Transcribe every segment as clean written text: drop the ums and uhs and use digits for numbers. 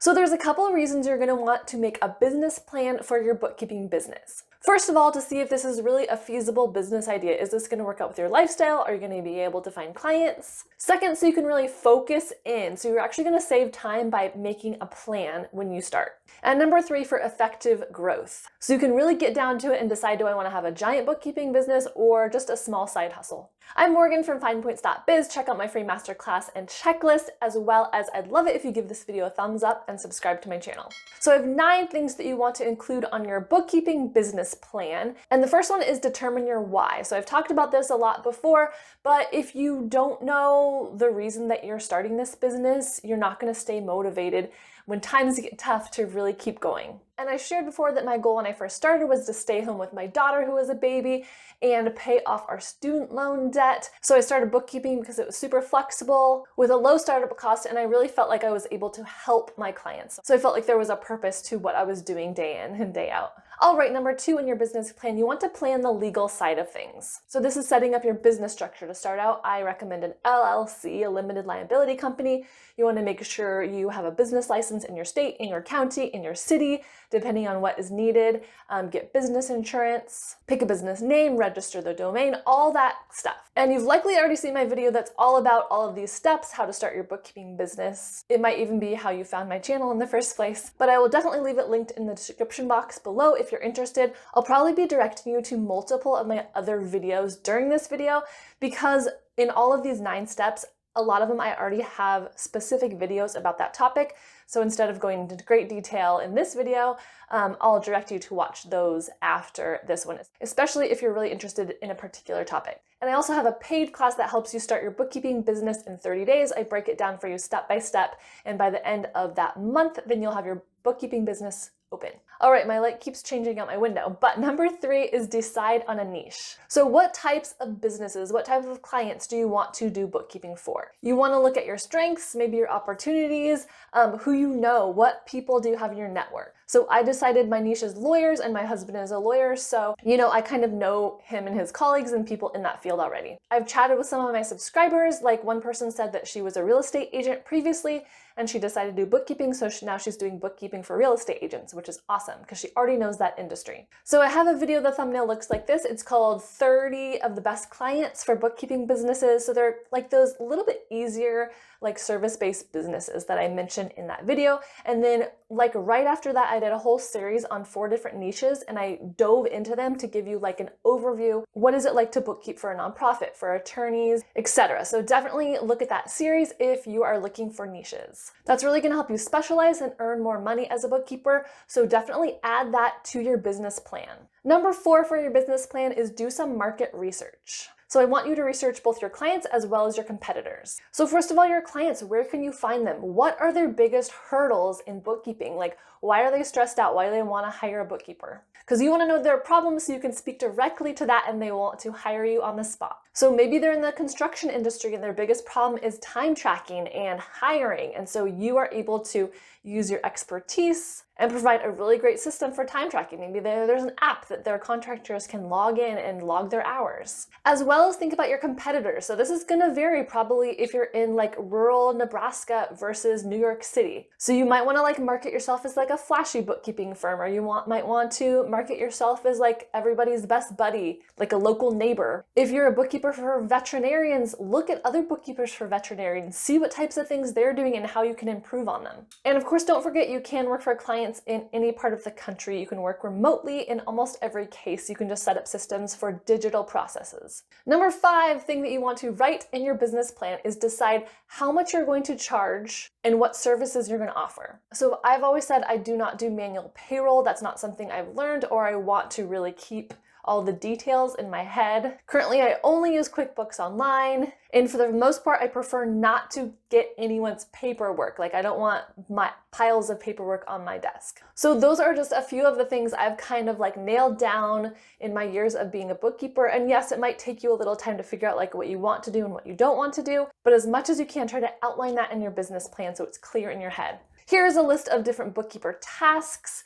So there's a couple of reasons you're going to want to make a business plan for your bookkeeping business. First of all, to see if this is really a feasible business idea. Is this going to work out with your lifestyle? Are you going to be able to find clients? Second, so you can really focus in. So you're actually going to save time by making a plan when you start. And number 3, for effective growth. So you can really get down to it and decide, do I want to have a giant bookkeeping business or just a small side hustle? I'm Morgan from FinePoints.biz. Check out my free masterclass and checklist, as well as I'd love it if you give this video a thumbs up and subscribe to my channel. So I have 9 things that you want to include on your bookkeeping business plan. And the first one is determine your why. So I've talked about this a lot before, but if you don't know the reason that you're starting this business, you're not going to stay motivated when times get tough to really keep going. And I shared before that my goal when I first started was to stay home with my daughter who was a baby and pay off our student loan debt. So I started bookkeeping because it was super flexible with a low startup cost, and I really felt like I was able to help my clients. So I felt like there was a purpose to what I was doing day in and day out. All right, number 2 in your business plan, you want to plan the legal side of things. So this is setting up your business structure. To start out, I recommend an LLC, a limited liability company. You want to make sure you have a business license in your state, in your county, in your city, depending on what is needed. Get business insurance, pick a business name, register the domain, all that stuff. And you've likely already seen my video that's all about all of these steps, how to start your bookkeeping business. It might even be how you found my channel in the first place, but I will definitely leave it linked in the description box below if you're interested. I'll probably be directing you to multiple of my other videos during this video, because in all of these 9 steps, a lot of them I already have specific videos about that topic. So instead of going into great detail in this video, I'll direct you to watch those after this one, especially if you're really interested in a particular topic. And I also have a paid class that helps you start your bookkeeping business in 30 days. I break it down for you step by step. And by the end of that month, then you'll have your bookkeeping business open. All right, my light keeps changing out my window, but number 3 is decide on a niche. So what types of businesses, what type of clients do you want to do bookkeeping for? You want to look at your strengths, maybe your opportunities, who you know, what people do you have in your network. So I decided my niche is lawyers, and my husband is a lawyer, so I kind of know him and his colleagues and people in that field already. I've chatted with some of my subscribers, like one person said that she was a real estate agent previously, and she decided to do bookkeeping, so now she's doing bookkeeping for real estate agents, which is awesome because she already knows that industry. So I have a video, the thumbnail looks like this. It's called 30 of the best clients for bookkeeping businesses. So they're like those little bit easier, like service-based businesses that I mentioned in that video. And then like right after that, I did a whole series on 4 different niches, and I dove into them to give you like an overview. What is it like to bookkeep for a nonprofit, for attorneys, etc. So definitely look at that series if you are looking for niches. That's really going to help you specialize and earn more money as a bookkeeper. So definitely add that to your business plan. Number 4 for your business plan is do some market research. So I want you to research both your clients as well as your competitors. So first of all, your clients, where can you find them? What are their biggest hurdles in bookkeeping? Like, why are they stressed out? Why do they want to hire a bookkeeper? Because you want to know their problems so you can speak directly to that, and they want to hire you on the spot. So maybe they're in the construction industry and their biggest problem is time tracking and hiring. And so you are able to use your expertise and provide a really great system for time tracking. Maybe there's an app that their contractors can log in and log their hours. As well as think about your competitors. So this is going to vary probably if you're in like rural Nebraska versus New York City. So you might want to like market yourself as like a flashy bookkeeping firm, or you might want to market yourself as like everybody's best buddy, like a local neighbor. If you're a bookkeeper for veterinarians, look at other bookkeepers for veterinarians, see what types of things they're doing and how you can improve on them. And of course, don't forget you can work for clients in any part of the country. You can work remotely in almost every case. You can just set up systems for digital processes. Number 5 thing that you want to write in your business plan is decide how much you're going to charge and what services you're going to offer. So I've always said I do not do manual payroll. That's not something I've learned, or I want to really keep all the details in my head. Currently, I only use QuickBooks Online, and for the most part, I prefer not to get anyone's paperwork. Like, I don't want my piles of paperwork on my desk. So those are just a few of the things I've kind of like nailed down in my years of being a bookkeeper. And yes, it might take you a little time to figure out like what you want to do and what you don't want to do, but as much as you can, try to outline that in your business plan so it's clear in your head. Here's a list of different bookkeeper tasks.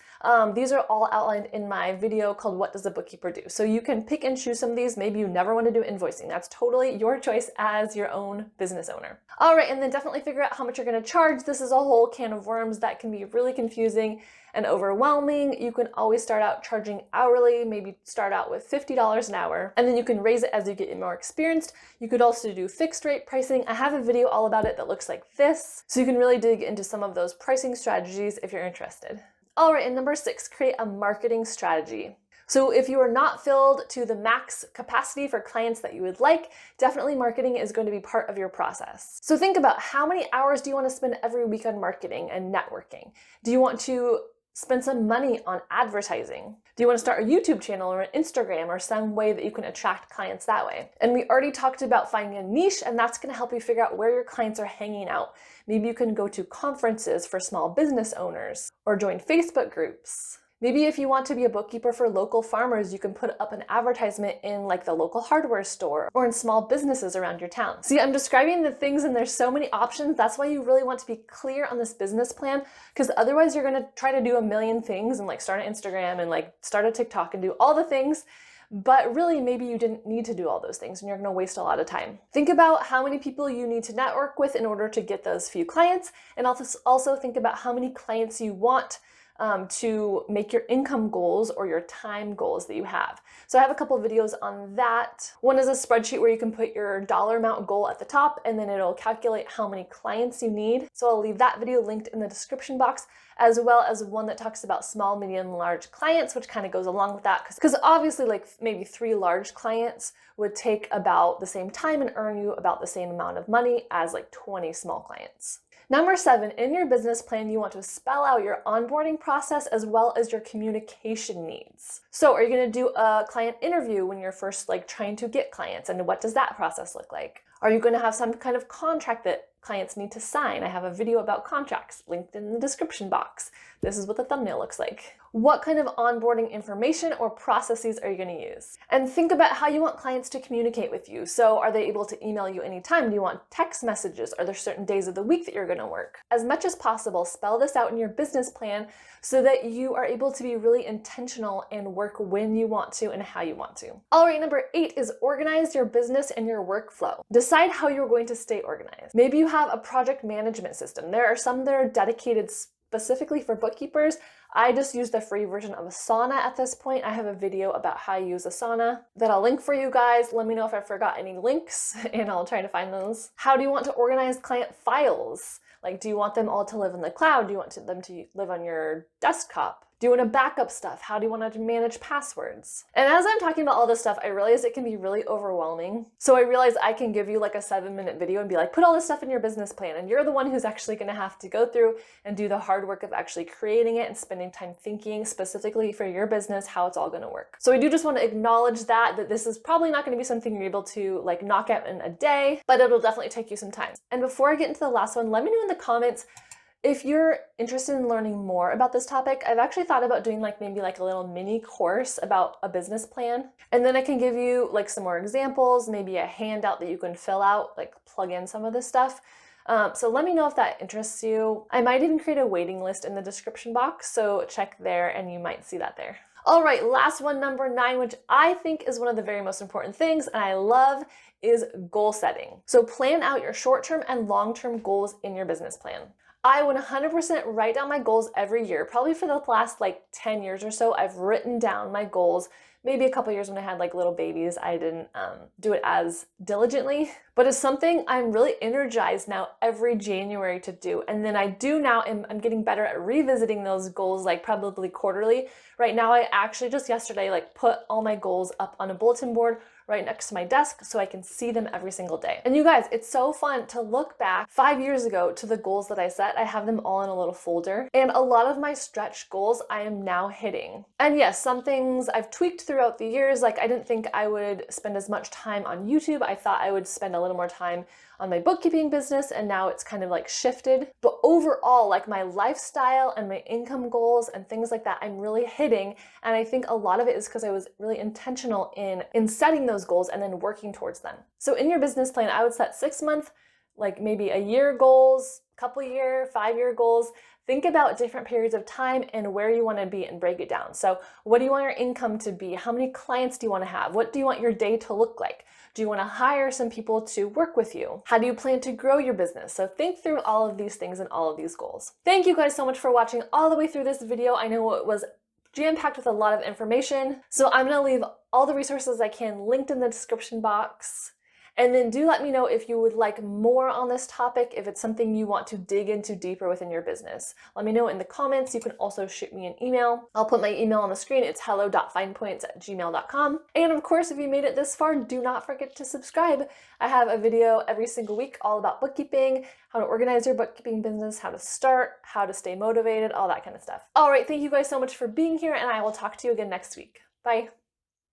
These are all outlined in my video called What Does a Bookkeeper Do? So you can pick and choose some of these. Maybe you never want to do invoicing. That's totally your choice as your own business owner. All right, and then definitely figure out how much you're going to charge. This is a whole can of worms that can be really confusing and overwhelming. You can always start out charging hourly, maybe start out with $50 an hour, and then you can raise it as you get more experienced. You could also do fixed rate pricing. I have a video all about it that looks like this, so you can really dig into some of those pricing strategies if you're interested. All right, and number 6, create a marketing strategy. So if you are not filled to the max capacity for clients that you would like, definitely marketing is going to be part of your process. So think about how many hours do you want to spend every week on marketing and networking? Do you want to spend some money on advertising? Do you want to start a YouTube channel or an Instagram or some way that you can attract clients that way? And we already talked about finding a niche, and that's going to help you figure out where your clients are hanging out. Maybe you can go to conferences for small business owners or join Facebook groups. Maybe if you want to be a bookkeeper for local farmers, you can put up an advertisement in like the local hardware store or in small businesses around your town. See, I'm describing the things and there's so many options. That's why you really want to be clear on this business plan, because otherwise you're going to try to do a million things and like start an Instagram and like start a TikTok and do all the things. But really, maybe you didn't need to do all those things and you're going to waste a lot of time. Think about how many people you need to network with in order to get those few clients, and also think about how many clients you want to make your income goals or your time goals that you have. So I have a couple of videos on that. One is a spreadsheet where you can put your dollar amount goal at the top, and then it'll calculate how many clients you need. So I'll leave that video linked in the description box, as well as one that talks about small, medium, large clients, which kind of goes along with that. Because obviously like maybe 3 large clients would take about the same time and earn you about the same amount of money as like 20 small clients. Number 7, in your business plan, you want to spell out your onboarding process as well as your communication needs. So are you going to do a client interview when you're first like trying to get clients, and what does that process look like? Are you going to have some kind of contract that clients need to sign? I have a video about contracts linked in the description box. This is what the thumbnail looks like. What kind of onboarding information or processes are you going to use? And think about how you want clients to communicate with you. So are they able to email you anytime? Do you want text messages? Are there certain days of the week that you're going to work? As much as possible, spell this out in your business plan so that you are able to be really intentional and work when you want to and how you want to. All right, number 8 is organize your business and your workflow. Decide how you're going to stay organized. Maybe you have a project management system. There are some that are dedicated specifically for bookkeepers. I just use the free version of Asana at this point. I have a video about how I use Asana that I'll link for you guys. Let me know if I forgot any links and I'll try to find those. How do you want to organize client files? Like, do you want them all to live in the cloud? Do you want them to live on your desktop? Do you want to backup stuff? How do you want to manage passwords? And as I'm talking about all this stuff, I realize it can be really overwhelming. So I realize I can give you like a 7-minute video and be like, put all this stuff in your business plan. And you're the one who's actually going to have to go through and do the hard work of actually creating it and spending time thinking specifically for your business how it's all going to work. So I do just want to acknowledge that this is probably not going to be something you're able to like knock out in a day, but it'll definitely take you some time. And before I get into the last one, let me know in the comments if you're interested in learning more about this topic. I've actually thought about doing like maybe like a little mini course about a business plan. And then I can give you like some more examples, maybe a handout that you can fill out, like plug in some of this stuff. So let me know if that interests you. I might even create a waiting list in the description box, so check there and you might see that there. All right, last one, number 9, which I think is one of the very most important things and I love, is goal setting. So plan out your short-term and long-term goals in your business plan. I 100% write down my goals every year. Probably for the last like 10 years or so, I've written down my goals. Maybe a couple years when I had like little babies, I didn't do it as diligently, but it's something I'm really energized now every January to do. And then I do now, I'm getting better at revisiting those goals like probably quarterly. Right now, I actually just yesterday like put all my goals up on a bulletin board right next to my desk so I can see them every single day. And you guys, it's so fun to look back 5 years ago to the goals that I set. I have them all in a little folder, and a lot of my stretch goals I am now hitting. And yes, some things I've tweaked throughout the years. Like I didn't think I would spend as much time on YouTube. I thought I would spend a little more time on my bookkeeping business, and now it's kind of like shifted. But overall, like my lifestyle and my income goals and things like that, I'm really hitting. And I think a lot of it is because I was really intentional in setting those goals and then working towards them. So in your business plan, I would set 6-month, like maybe a year goals, couple year, 5-year goals Think about different periods of time and where you want to be and break it down. So what do you want your income to be? How many clients do you want to have? What do you want your day to look like? Do you want to hire some people to work with you? How do you plan to grow your business? So think through all of these things and all of these goals. Thank you guys so much for watching all the way through this video. I know it was jam-packed with a lot of information. So I'm going to leave all the resources I can linked in the description box. And then do let me know if you would like more on this topic, if it's something you want to dig into deeper within your business. Let me know in the comments. You can also shoot me an email. I'll put my email on the screen. It's hello.finepoints@gmail.com. And of course, if you made it this far, do not forget to subscribe. I have a video every single week all about bookkeeping, how to organize your bookkeeping business, how to start, how to stay motivated, all that kind of stuff. All right, thank you guys so much for being here, and I will talk to you again next week. Bye.